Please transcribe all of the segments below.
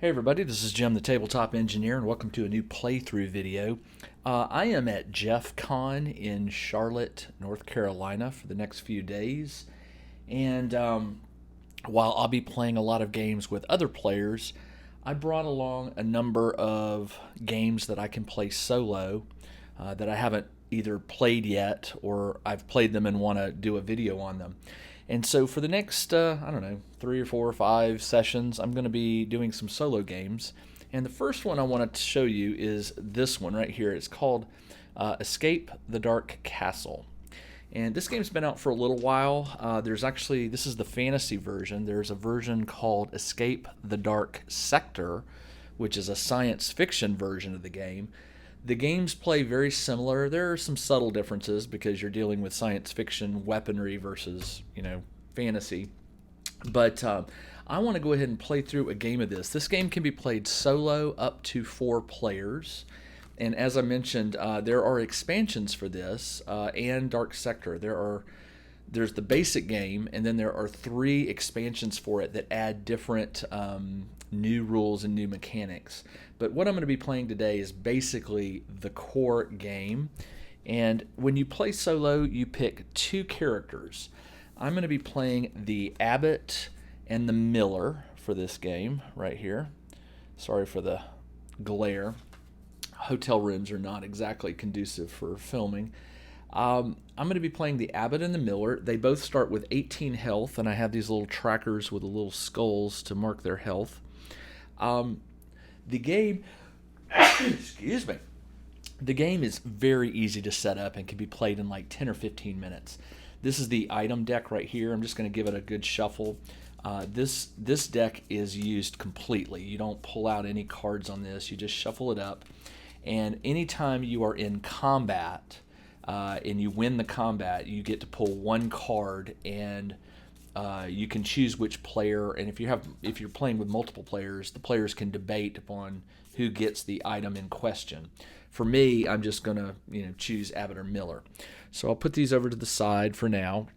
Hey everybody, this is Jim the Tabletop Engineer and welcome to a new playthrough video. I am at Jeff Con in Charlotte, North Carolina for the next few days. And while I'll be playing a lot of games with other players, I brought along a number of games that I can play solo that I haven't either played yet or I've played them and want to do a video on them. And so for the next, I don't know, 3 or 4 or 5 sessions, I'm going to be doing some solo games. And the first one I want to show you is this one right here. It's called Escape the Dark Castle. And this game's been out for a little while. This is the fantasy version. There's a version called Escape the Dark Sector, which is a science fiction version of the game. The games play very similar. There are some subtle differences because you're dealing with science fiction weaponry versus, fantasy. But I want to go ahead and play through a game of this. This game can be played solo up to 4 players. And as I mentioned, there are expansions for this and Dark Sector. There's the basic game, and then there are 3 expansions for it that add different new rules and new mechanics. But what I'm going to be playing today is basically the core game. And when you play solo, you pick 2 characters. I'm going to be playing the Abbot and the Miller for this game right here. Sorry for the glare. Hotel rooms are not exactly conducive for filming. I'm going to be playing the Abbot and the Miller. They both start with 18 health, and I have these little trackers with the little skulls to mark their health. The game, excuse me, the game is very easy to set up and can be played in like 10 or 15 minutes. This is the item deck right here. I'm just going to give it a good shuffle. This deck is used completely. You don't pull out any cards on this. You just shuffle it up. And anytime you are in combat and you win the combat, you get to pull 1 card, and you can choose which player. And if you're playing with multiple players, the players can debate upon who gets the item in question. For me, I'm just gonna choose Abbott or Miller. So I'll put these over to the side for now.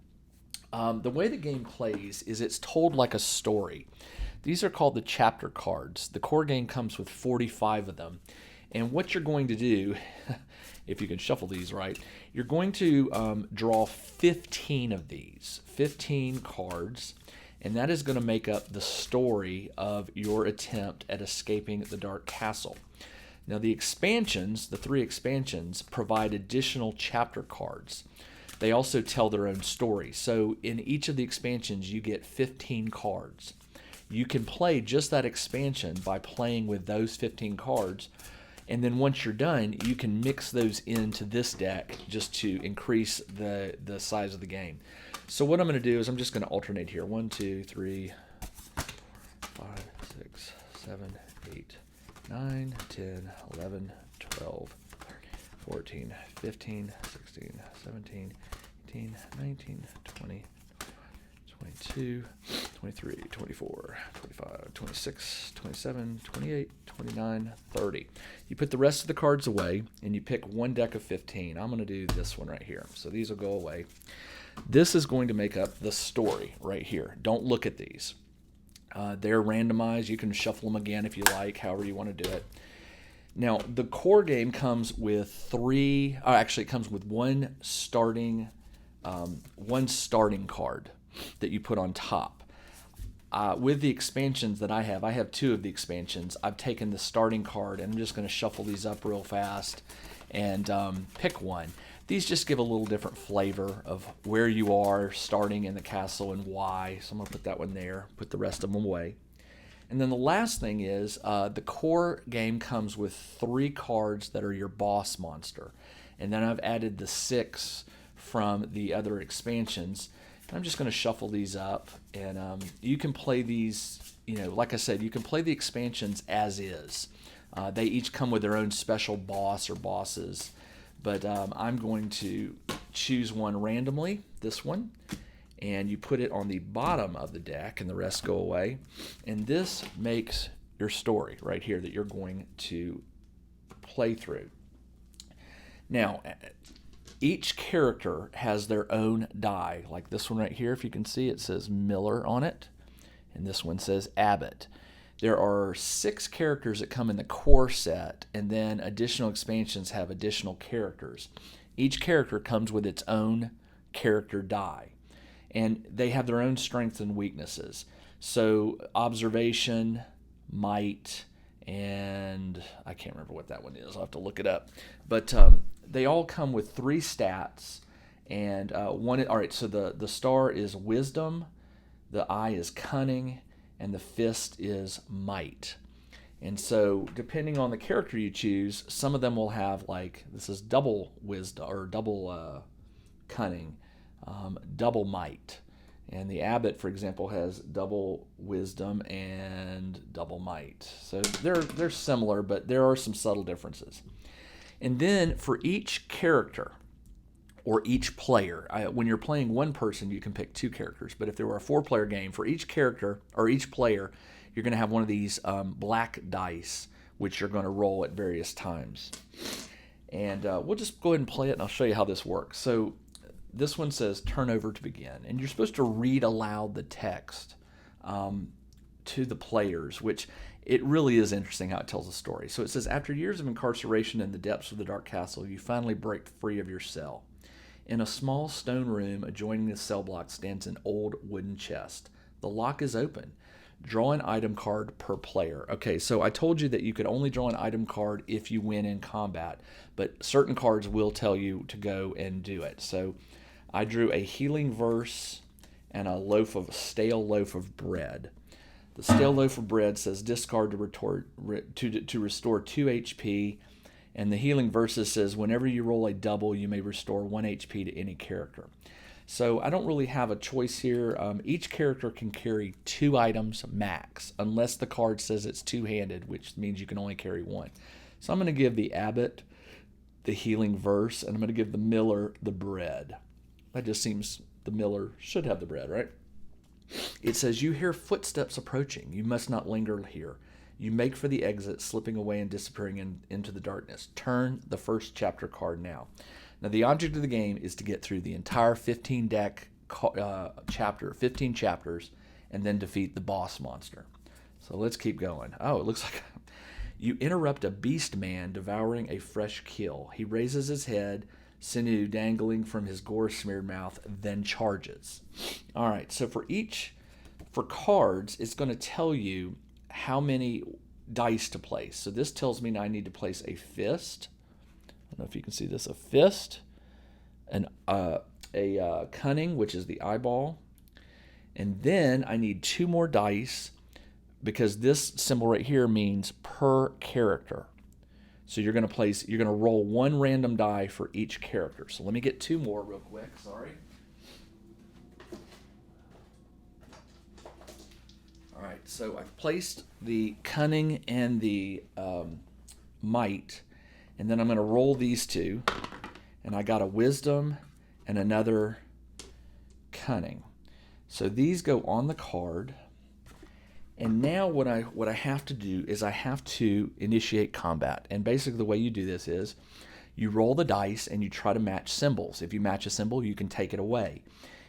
The way the game plays is it's told like a story. These are called the chapter cards. The core game comes with 45 of them. And what you're going to do, if you can shuffle these right, you're going to draw 15 of these, 15 cards, and that is going to make up the story of your attempt at escaping the Dark Castle. Now the expansions, the 3 expansions, provide additional chapter cards. They also tell their own story. So in each of the expansions, you get 15 cards. You can play just that expansion by playing with those 15 cards. And then once you're done, you can mix those into this deck just to increase the size of the game. So what I'm going to do is I'm just going to alternate here. 1, 2, 3, 5, 6, 7, 8, 9, 10, 11, 12, 14, 15, 16, 17, 18, 19, 20, 22, 23, 24, 25, 26, 27, 28, 29, 30. You put the rest of the cards away and you pick 1 deck of 15. I'm going to do this one right here. So these will go away. This is going to make up the story right here. Don't look at these. They're randomized. You can shuffle them again if you like, however you want to do it. Now, the core game comes with it comes with one starting card that you put on top. With the expansions that I have 2 of the expansions. I've taken the starting card and I'm just going to shuffle these up real fast and pick one. These just give a little different flavor of where you are starting in the castle and why. So I'm going to put that one there, put the rest of them away. And then the last thing is the core game comes with 3 cards that are your boss monster. And then I've added the 6 from the other expansions. I'm just going to shuffle these up, and you can play these, like I said, you can play the expansions as is. They each come with their own special boss or bosses, but I'm going to choose one randomly, this one, and you put it on the bottom of the deck, and the rest go away. And this makes your story right here that you're going to play through. Now, each character has their own die. Like this one right here, if you can see, it says Miller on it. And this one says Abbott. there are 6 characters that come in the core set, and then additional expansions have additional characters. Each character comes with its own character die, and they have their own strengths and weaknesses. So observation, might, and I can't remember what that one is. I'll have to look it up. But they all come with 3 stats, and one. All right, so the star is wisdom, the eye is cunning, and the fist is might. And so depending on the character you choose, some of them will have, like, this is double wisdom or double cunning, double might. And the abbot, for example, has double wisdom and double might. So they're similar, but there are some subtle differences. And then for each character or each player, when you're playing one person, you can pick 2 characters. But if there were a 4-player game, for each character or each player, you're going to have one of these black dice, which you're going to roll at various times. And we'll just go ahead and play it, and I'll show you how this works. So this one says turn over to begin, and you're supposed to read aloud the text to the players, which it really is interesting how it tells a story. So it says, after years of incarceration in the depths of the dark castle, you finally break free of your cell. In a small stone room adjoining the cell block stands an old wooden chest. The lock is open. Draw an item card per player. Okay, so I told you that you could only draw an item card if you win in combat, but certain cards will tell you to go and do it. So I drew a healing verse and a stale loaf of bread. The stale loaf of bread says discard to restore 2 HP, and the healing verses says whenever you roll a double, you may restore 1 HP to any character. So I don't really have a choice here. Each character can carry 2 items max, unless the card says it's two-handed, which means you can only carry 1. So I'm going to give the abbot the healing verse, and I'm going to give the miller the bread. That just seems the miller should have the bread, right? It says, you hear footsteps approaching. You must not linger here. You make for the exit, slipping away and disappearing into the darkness. Turn the first chapter card now. Now, the object of the game is to get through the entire 15 chapters, and then defeat the boss monster. So let's keep going. Oh, it looks like you interrupt a beast man devouring a fresh kill. He raises his head, sinew dangling from his gore-smeared mouth, then charges. All right, so for cards, it's going to tell you how many dice to place. So this tells me I need to place a fist. I don't know if you can see this. A fist, a cunning, which is the eyeball, and then I need 2 more dice, because this symbol right here means per character. So you're going to roll 1 random die for each character. So let me get 2 more real quick. Sorry. All right. So I've placed the cunning and the might, and then I'm going to roll these 2, and I got a wisdom and another cunning. So these go on the card. And now what I have to do is I have to initiate combat. And basically the way you do this is you roll the dice and you try to match symbols. If you match a symbol, you can take it away.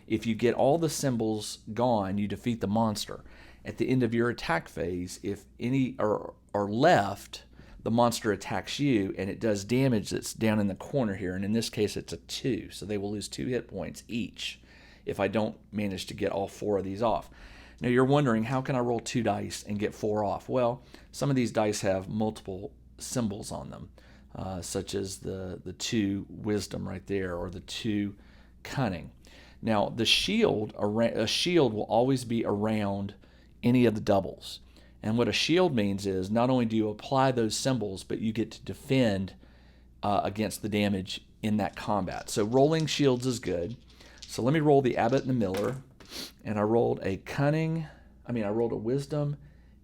If you get all the symbols gone, you defeat the monster. At the end of your attack phase, if any are left, the monster attacks you, and it does damage that's down in the corner here. And in this case, it's a 2. So they will lose 2 hit points each if I don't manage to get all 4 of these off. Now you're wondering, how can I roll 2 dice and get 4 off? Well, some of these dice have multiple symbols on them, such as the 2 wisdom right there, or the 2 cunning. Now a shield will always be around any of the doubles. And what a shield means is not only do you apply those symbols, but you get to defend against the damage in that combat. So rolling shields is good. So let me roll the abbot and the miller. And I rolled a wisdom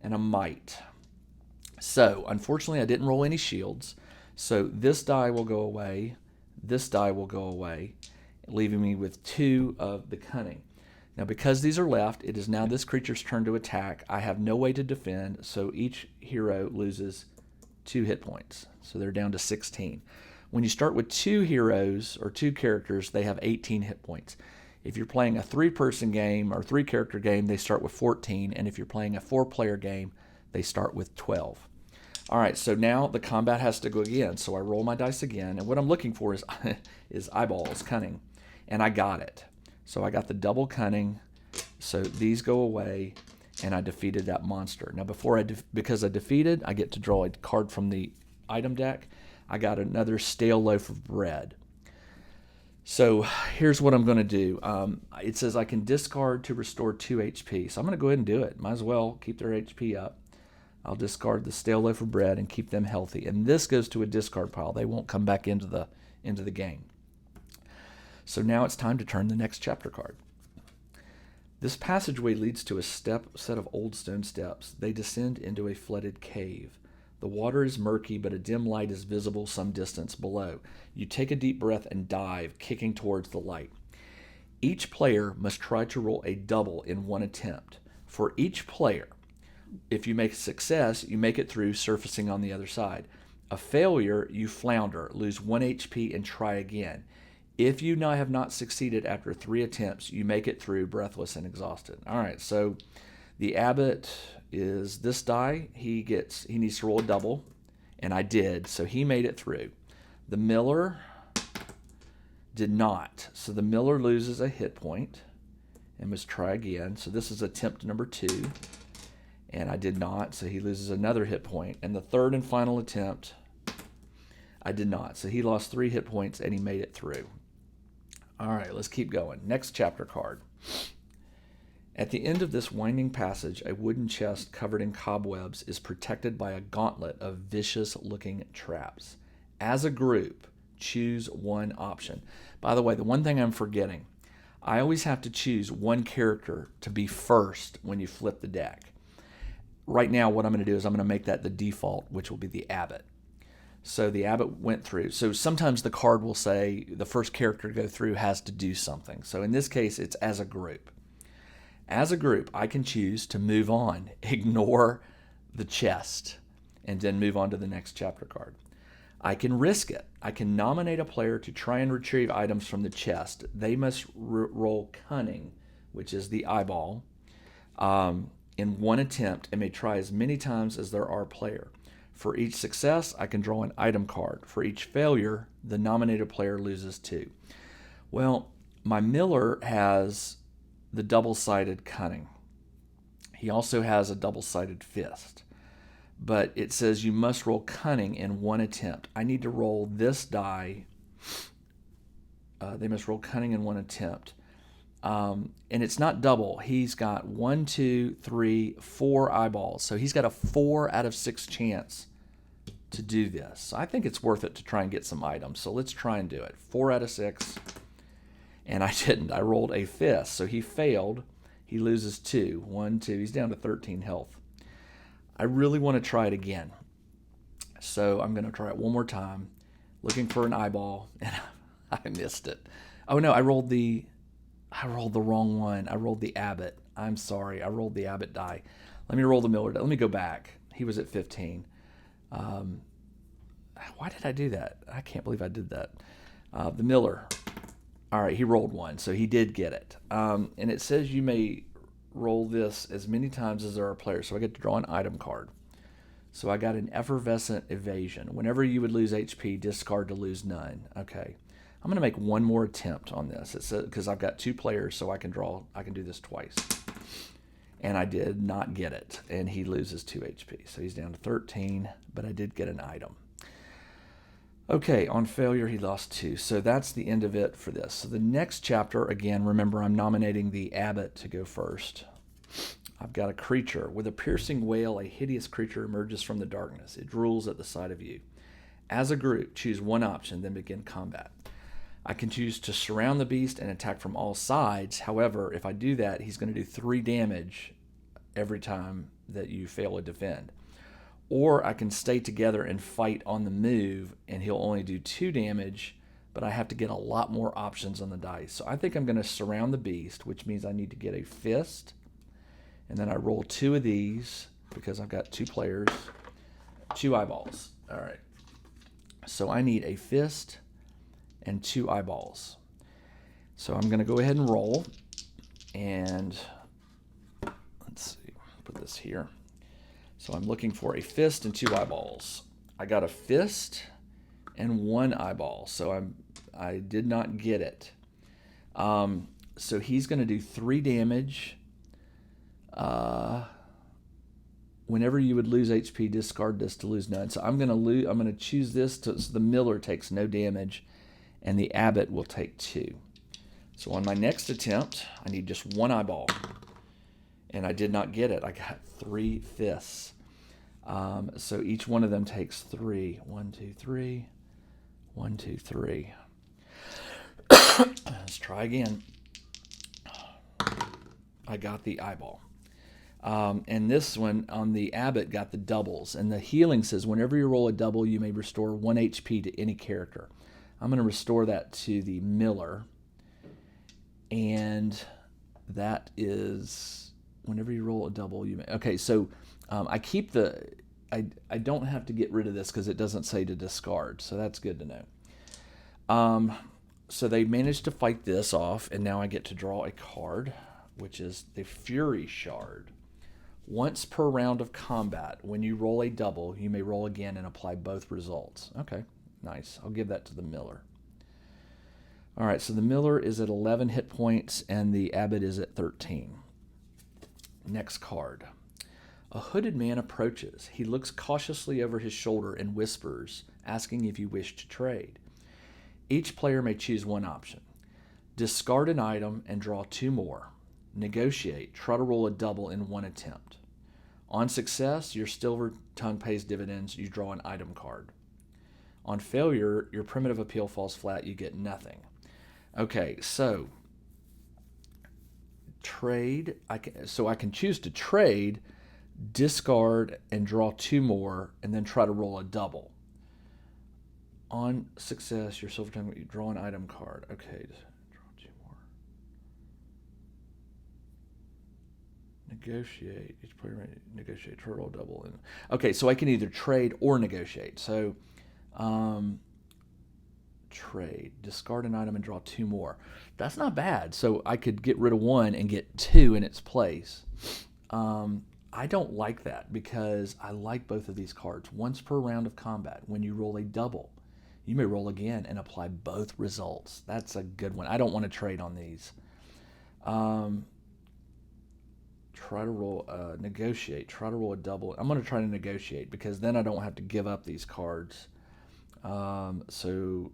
and a might. So unfortunately I didn't roll any shields. So this die will go away. This die will go away, leaving me with 2 of the cunning. Now, because these are left, it is now this creature's turn to attack. I have no way to defend, so each hero loses 2 hit points. So they're down to 16. When you start with 2 heroes or 2 characters, they have 18 hit points. If you're playing a 3-person game or 3-character game, they start with 14. And if you're playing a 4-player game, they start with 12. All right, so now the combat has to go again. So I roll my dice again, and what I'm looking for is is eyeballs, cunning, and I got it. So I got the double cunning. So these go away, and I defeated that monster. Now because I defeated, I get to draw a card from the item deck. I got another stale loaf of bread. So here's what I'm going to do. It says I can discard to restore 2 HP. So I'm going to go ahead and do it. Might as well keep their HP up. I'll discard the stale loaf of bread and keep them healthy. And this goes to a discard pile. They won't come back into the game. So now it's time to turn the next chapter card. This passageway leads to a set of old stone steps. They descend into a flooded cave. The water is murky, but a dim light is visible some distance below. You take a deep breath and dive, kicking towards the light. Each player must try to roll a double in one attempt. For each player, if you make a success, you make it through, surfacing on the other side. A failure, you flounder, lose 1 HP, and try again. If you have not succeeded after 3 attempts, you make it through, breathless and exhausted. All right, so the abbot is this die. He needs to roll a double, and I did, so he made it through. The miller did not, so the miller loses a hit point and must try again. So this is attempt number 2, and I did not, so he loses another hit point. And the third and final attempt, I did not, so he lost 3 hit points and he made it through. All right, let's keep going. Next chapter card. At the end of this winding passage, a wooden chest covered in cobwebs is protected by a gauntlet of vicious-looking traps. As a group, choose one option. By the way, the one thing I'm forgetting, I always have to choose one character to be first when you flip the deck. Right now, what I'm going to do is I'm going to make that the default, which will be the abbot. So the abbot went through. So sometimes the card will say the first character to go through has to do something. So in this case, it's as a group. As a group, I can choose to move on, ignore the chest, and then move on to the next chapter card. I can risk it. I can nominate a player to try and retrieve items from the chest. They must roll cunning, which is the eyeball, in one attempt, and may try as many times as there are player. For each success, I can draw an item card. For each failure, the nominated player loses 2. Well, my miller has the double-sided cunning. He also has a double-sided fist. But it says you must roll cunning in one attempt. I need to roll this die. They must roll cunning in one attempt. And it's not double. He's got 1, 2, 3, 4 eyeballs. So he's got a 4 out of 6 chance to do this. I think it's worth it to try and get some items. So let's try and do it. 4 out of 6. And I didn't. I rolled a fist. So he failed. He loses 2. 1, 2. He's down to 13 health. I really want to try it again. So I'm going to try it one more time, looking for an eyeball, and I missed it. Oh no, I rolled the wrong one. I rolled the abbot. I'm sorry. I rolled the abbot die. Let me roll the miller die. Let me go back. He was at 15. Why did I do that? I can't believe I did that. The miller. All right, he rolled 1, so he did get it. And it says you may roll this as many times as there are players. So I get to draw an item card. So I got an effervescent evasion. Whenever you would lose HP, discard to lose none. Okay. I'm going to make one more attempt on this. It says because I've got 2 players, so I can do this twice. And I did not get it. And he loses 2 HP. So he's down to 13, but I did get an item. Okay, on failure, he lost 2. So that's the end of it for this. So the next chapter, again, remember I'm nominating the abbot to go first. I've got a creature. With a piercing wail, a hideous creature emerges from the darkness. It drools at the sight of you. As a group, choose one option, then begin combat. I can choose to surround the beast and attack from all sides. However, if I do that, he's going to do 3 damage every time that you fail to defend. Or I can stay together and fight on the move, and he'll only do 2 damage, but I have to get a lot more options on the dice. So I think I'm going to surround the beast, which means I need to get a fist, and then I roll 2 of these because I've got 2 players, 2 eyeballs. All right. So I need a fist and 2 eyeballs. So I'm going to go ahead and roll, and let's see, put this here. So I'm looking for a fist and 2 eyeballs. I got a fist and 1 eyeball, so I did not get it. So he's going to do 3 damage. Whenever you would lose HP, discard this to lose none. So I'm going to choose this so the Miller takes no damage, and the Abbott will take 2. So on my next attempt, I need just 1 eyeball, and I did not get it. I got 3 fists. So each one of them takes 3. 1, 2, 3. 1, 2, 3. Let's try again. I got the eyeball. And this one on the Abbott got the doubles. And the healing says whenever you roll a double, you may restore 1 HP to any character. I'm going to restore that to the Miller. And that is whenever you roll a double, you may. Okay, so I keep the. I don't have to get rid of this because it doesn't say to discard. So that's good to know. So they managed to fight this off, and now I get to draw a card, which is the Fury Shard. Once per round of combat, when you roll a double, you may roll again and apply both results. Okay, nice. I'll give that to the Miller. All right, so the Miller is at 11 hit points, and the Abbott is at 13. Next card. A hooded man approaches. He looks cautiously over his shoulder and whispers, asking if you wish to trade. Each player may choose one option. Discard an item and draw 2 more. Negotiate. Try to roll a double in 1 attempt. On success, your silver tongue pays dividends. You draw an item card. On failure, your primitive appeal falls flat. You get nothing. Okay, so trade. I can choose to trade, discard, and draw 2 more, and then try to roll a double. On success, your silver tongue, you draw an item card. Okay, draw 2 more. Negotiate. Each player may negotiate. Try to roll a double. Okay, so I can either trade or negotiate. So, trade. Discard an item and draw 2 more. That's not bad. So I could get rid of 1 and get 2 in its place. I don't like that because I like both of these cards. Once per round of combat, when you roll a double, you may roll again and apply both results. That's a good one. I don't want to trade on these. Try to roll, negotiate. Try to roll a double. I'm going to try to negotiate because then I don't have to give up these cards. So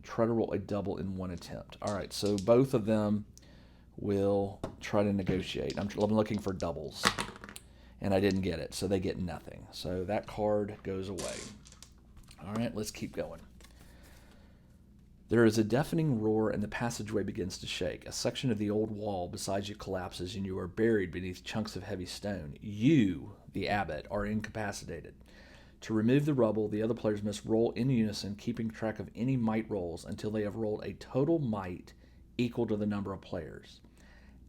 try to roll a double in 1 attempt. All right, so both of them will try to negotiate. I'm looking for doubles, and I didn't get it, so they get nothing. So that card goes away. All right, let's keep going. There is a deafening roar, and the passageway begins to shake. A section of the old wall beside you collapses, and you are buried beneath chunks of heavy stone. You, the Abbot, are incapacitated. To remove the rubble, the other players must roll in unison, keeping track of any might rolls until they have rolled a total might equal to the number of players.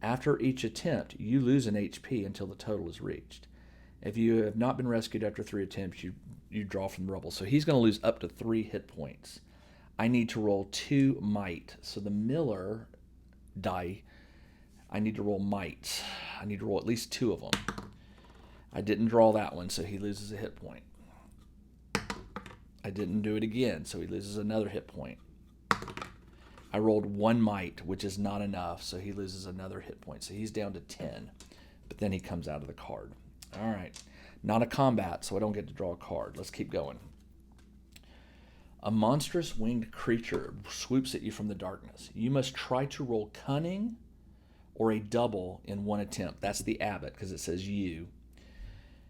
After each attempt, you lose an HP until the total is reached. If you have not been rescued after 3 attempts, you draw from the rubble. So he's going to lose up to 3 hit points. I need to roll 2 might. So the Miller die, I need to roll might. I need to roll at least 2 of them. I didn't draw that one, so he loses a hit point. I didn't do it again, so he loses another hit point. I rolled 1 might, which is not enough, so he loses another hit point. So he's down to 10, but then he comes out of the card. All right, not a combat, so I don't get to draw a card. Let's keep going. A monstrous winged creature swoops at you from the darkness. You must try to roll cunning or a double in 1 attempt. That's the Abbot, because it says you.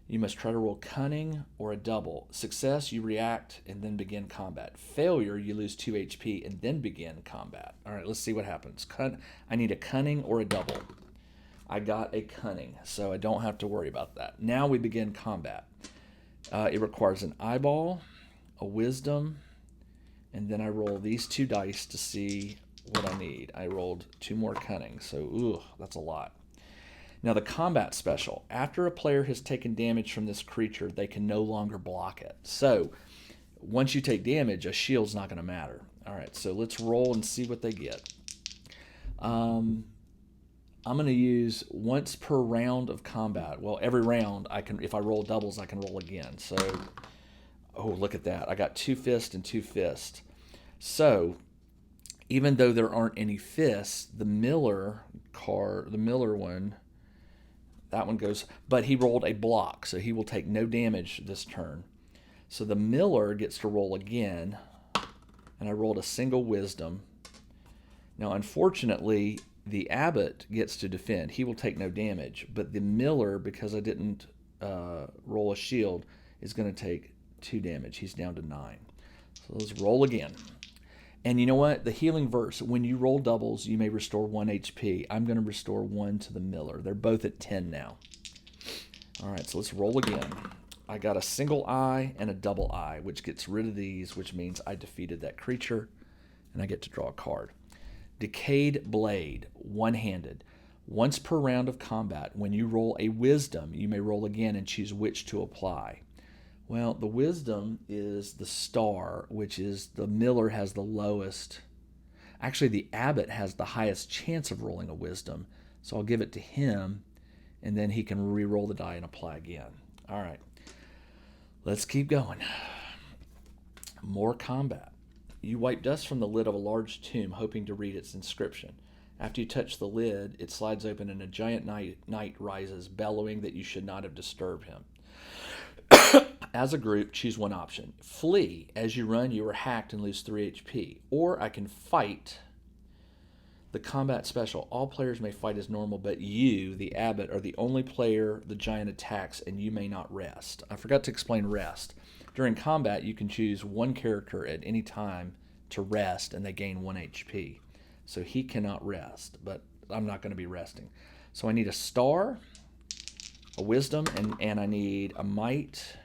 You must try to roll cunning or a double. Success, you react and then begin combat. Failure, you lose 2 HP and then begin combat. All right, let's see what happens. I need a cunning or a double. I got a cunning, so I don't have to worry about that. Now we begin combat. It requires an eyeball, a wisdom, and then I roll these 2 dice to see what I need. I rolled 2 more cunning, so that's a lot. Now the combat special. After a player has taken damage from this creature, they can no longer block it. So once you take damage, a shield's not going to matter. All right, so let's roll and see what they get. I'm going to use once per round of combat. Well, every round if I roll doubles, I can roll again. So, oh, look at that. I got 2 fists and 2 fists. So, even though there aren't any fists, the Miller one, that one goes, but he rolled a block, so he will take no damage this turn. So the Miller gets to roll again, and I rolled a single wisdom. Now, unfortunately, the Abbot gets to defend. He will take no damage, but the Miller, because I didn't roll a shield, is going to take 2 damage. He's down to 9. So let's roll again. And you know what? The healing verse, when you roll doubles, you may restore 1 HP. I'm going to restore 1 to the Miller. They're both at 10 now. All right, so let's roll again. I got a single eye and a double eye, which gets rid of these, which means I defeated that creature, and I get to draw a card. Decayed Blade, one-handed. Once per round of combat, when you roll a wisdom, you may roll again and choose which to apply. Well, the wisdom is the star, which is the Miller has the lowest. Actually, the Abbot has the highest chance of rolling a wisdom, so I'll give it to him, and then he can re-roll the die and apply again. All right, let's keep going. More combat. You wipe dust from the lid of a large tomb, hoping to read its inscription. After you touch the lid, it slides open and a giant knight rises, bellowing that you should not have disturbed him. As a group, choose one option. Flee. As you run, you are hacked and lose 3 HP. Or I can fight. The combat special. All players may fight as normal, but you, the Abbot, are the only player the giant attacks, and you may not rest. I forgot to explain rest. During combat, you can choose one character at any time to rest, and they gain 1 HP. So he cannot rest, but I'm not going to be resting. So I need a star, a wisdom, and I need a might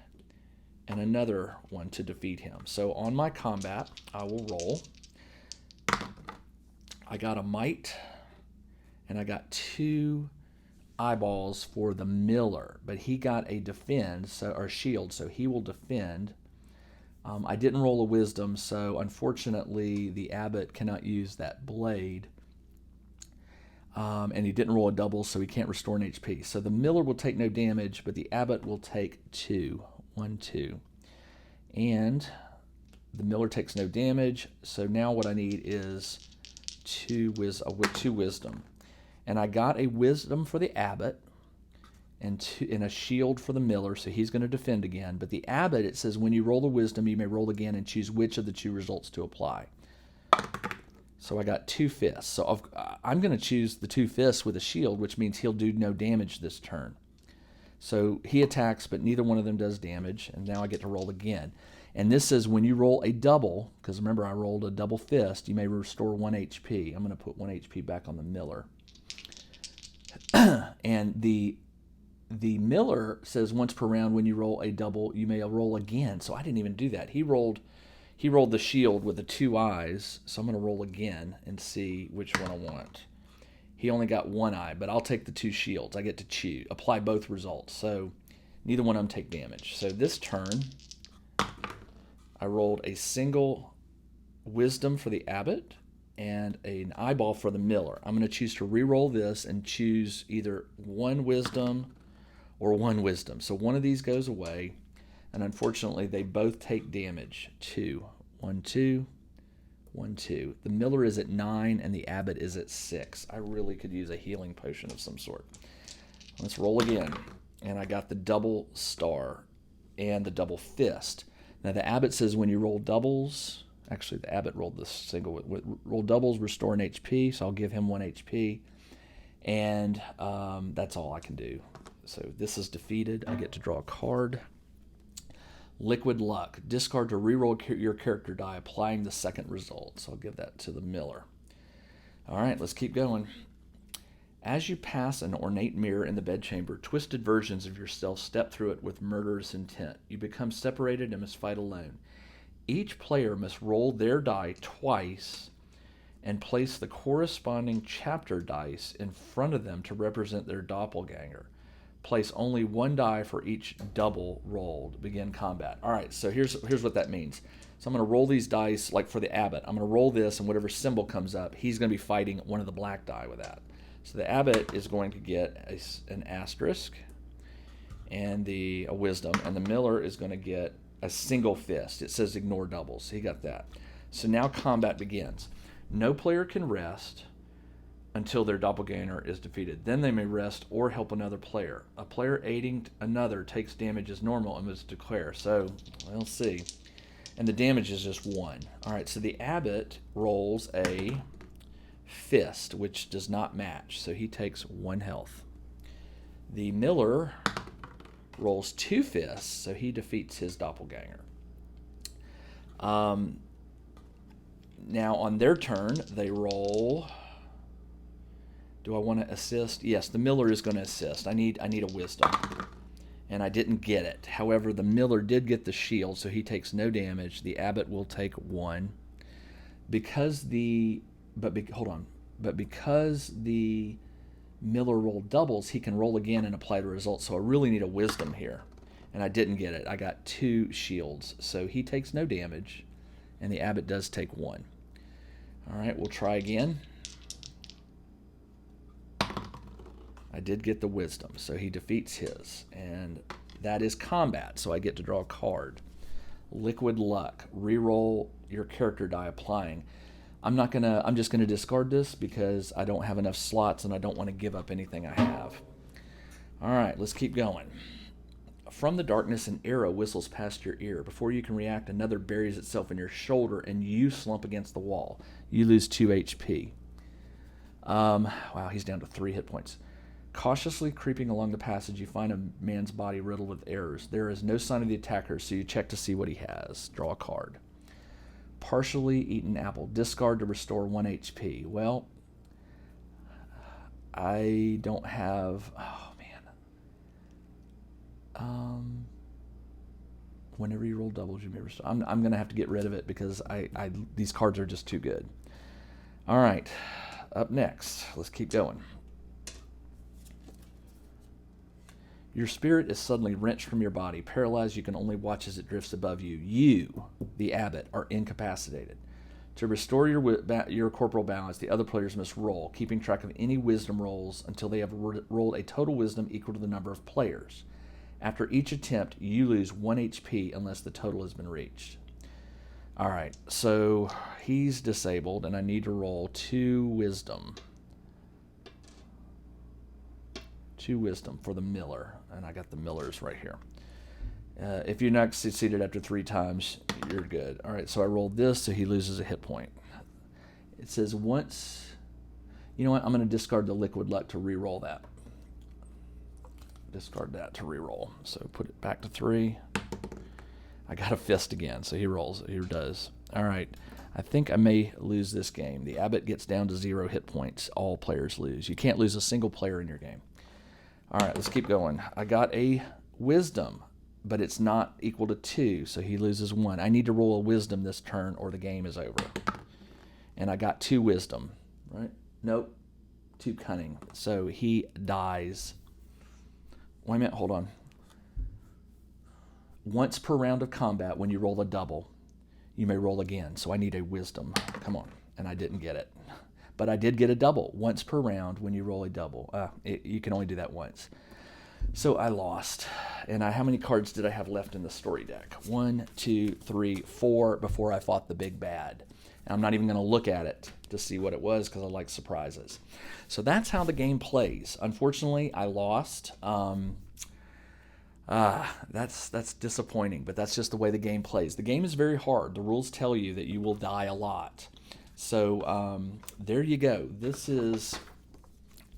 and another one to defeat him. So on my combat, I will roll. I got a might, and I got 2 eyeballs for the Miller, but he got a defend, or shield, so he will defend. I didn't roll a wisdom, so unfortunately the Abbot cannot use that blade. And he didn't roll a double, so he can't restore an HP. So the Miller will take no damage, but the Abbot will take 2. 1, 2. And the Miller takes no damage, so now what I need is 2 wisdom. And I got a wisdom for the Abbot and a shield for the Miller, so he's going to defend again. But the Abbot, it says, when you roll the wisdom, you may roll again and choose which of the 2 results to apply. So I got 2 fists. So I'm going to choose the 2 fists with a shield, which means he'll do no damage this turn. So he attacks, but neither one of them does damage, and now I get to roll again. And this says when you roll a double, because remember I rolled a double fist, you may restore 1 HP. I'm going to put 1 HP back on the Miller. And the Miller says once per round when you roll a double, you may roll again. So I didn't even do that. He rolled the shield with the 2 eyes, so I'm going to roll again and see which one I want. He only got 1 eye, but I'll take the 2 shields. I get to apply both results, so neither one of them take damage. So this turn, I rolled a single wisdom for the Abbot and an eyeball for the Miller. I'm going to choose to re-roll this and choose either 1 wisdom or 1 wisdom. So one of these goes away, and unfortunately they both take damage. 2. 1, 2. 1, 2. The Miller is at 9 and the Abbot is at 6. I really could use a healing potion of some sort. Let's roll again. And I got the double star and the double fist. Now the Abbot says when you roll doubles, actually the Abbot rolled this single, roll doubles, restore an HP, so I'll give him 1 HP. And that's all I can do. So this is defeated. I get to draw a card. Liquid Luck. Discard to reroll your character die, applying the second result. So I'll give that to the Miller. All right, let's keep going. As you pass an ornate mirror in the bedchamber, twisted versions of yourself step through it with murderous intent. You become separated and must fight alone. Each player must roll their die twice and place the corresponding chapter dice in front of them to represent their doppelganger. Place only 1 die for each double rolled. Begin combat. All right, so here's what that means. So I'm going to roll these dice, like for the Abbot. I'm going to roll this, and whatever symbol comes up, he's going to be fighting one of the black die with that. So the abbot is going to get an asterisk and a wisdom, and the miller is going to get a single fist. It says ignore doubles. He got that. So now combat begins. No player can rest until their doppelganger is defeated. Then they may rest or help another player. A player aiding another takes damage as normal and must declare. So, we'll see. And the damage is just 1. All right, so the abbot rolls a fist, which does not match, so he takes 1 health. The miller rolls 2 fists, so he defeats his doppelganger. Now on their turn, they roll. Do I want to assist? Yes, the miller is going to assist. I need a wisdom, and I didn't get it. However, the miller did get the shield, so he takes no damage. The abbot will take 1 because because the miller rolled doubles, he can roll again and apply the result. So I really need a wisdom here, and I didn't get it. I got 2 shields, so he takes no damage, and the abbot does take 1. All right, we'll try again. I did get the wisdom, so he defeats his, and that is combat, so I get to draw a card. Liquid luck. Reroll your character die applying. I'm just gonna discard this because I don't have enough slots and I don't want to give up anything I have. All right, let's keep going. From the darkness, an arrow whistles past your ear. Before you can react, another buries itself in your shoulder and you slump against the wall. You lose 2 HP. Wow, he's down to 3 hit points. Cautiously creeping along the passage, you find a man's body riddled with arrows. There is no sign of the attacker, so you check to see what he has. Draw a card. Partially eaten apple. Discard to restore 1 HP. Well, I don't have... Oh, man. Whenever you roll doubles, you may restore... I'm going to have to get rid of it because these cards are just too good. All right. Up next. Let's keep going. Your spirit is suddenly wrenched from your body. Paralyzed, you can only watch as it drifts above you. You, the abbot, are incapacitated. To restore your corporal balance, the other players must roll, keeping track of any wisdom rolls until they have rolled a total wisdom equal to the number of players. After each attempt, you lose 1 HP unless the total has been reached. All right, so he's disabled, and I need to roll 2 wisdom. 2 wisdom for the miller, and I got the millers right here. If you're not succeeded after 3 times, you're good. All right, so I rolled this, so he loses a hit point. It says once... You know what? I'm going to discard the liquid luck to re-roll that. Discard that to re-roll. So put it back to 3. I got a fist again, so he rolls. He does. All right. I think I may lose this game. The abbot gets down to 0 hit points. All players lose. You can't lose a single player in your game. All right, let's keep going. I got a wisdom, but it's not equal to 2, so he loses 1. I need to roll a wisdom this turn or the game is over. And I got 2 wisdom, right? Nope, 2 cunning. So he dies. Wait a minute, hold on. Once per round of combat, when you roll a double, you may roll again. So I need a wisdom. Come on. And I didn't get it. But I did get a double once per round when you roll a double. You can only do that once. So I lost. And how many cards did I have left in the story deck? 1, 2, 3, 4 before I fought the big bad. And I'm not even going to look at it to see what it was because I like surprises. So that's how the game plays. Unfortunately, I lost. That's disappointing, but that's just the way the game plays. The game is very hard. The rules tell you that you will die a lot. So there you go. This is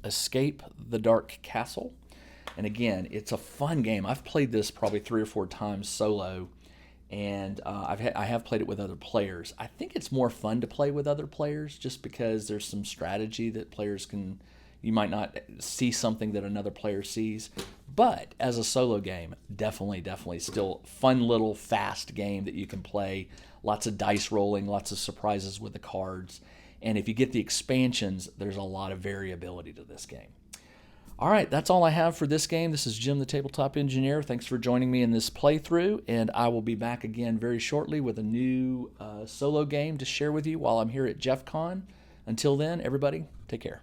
Escape the Dark Castle. And again, it's a fun game. I've played this probably 3 or 4 times solo, and I have played it with other players. I think it's more fun to play with other players just because there's some strategy that players can... You might not see something that another player sees. But as a solo game, definitely still fun little fast game that you can play. Lots of dice rolling, lots of surprises with the cards. And if you get the expansions, there's a lot of variability to this game. All right, that's all I have for this game. This is Jim the Tabletop Engineer. Thanks for joining me in this playthrough, and I will be back again very shortly with a new solo game to share with you while I'm here at JeffCon. Until then, everybody, take care.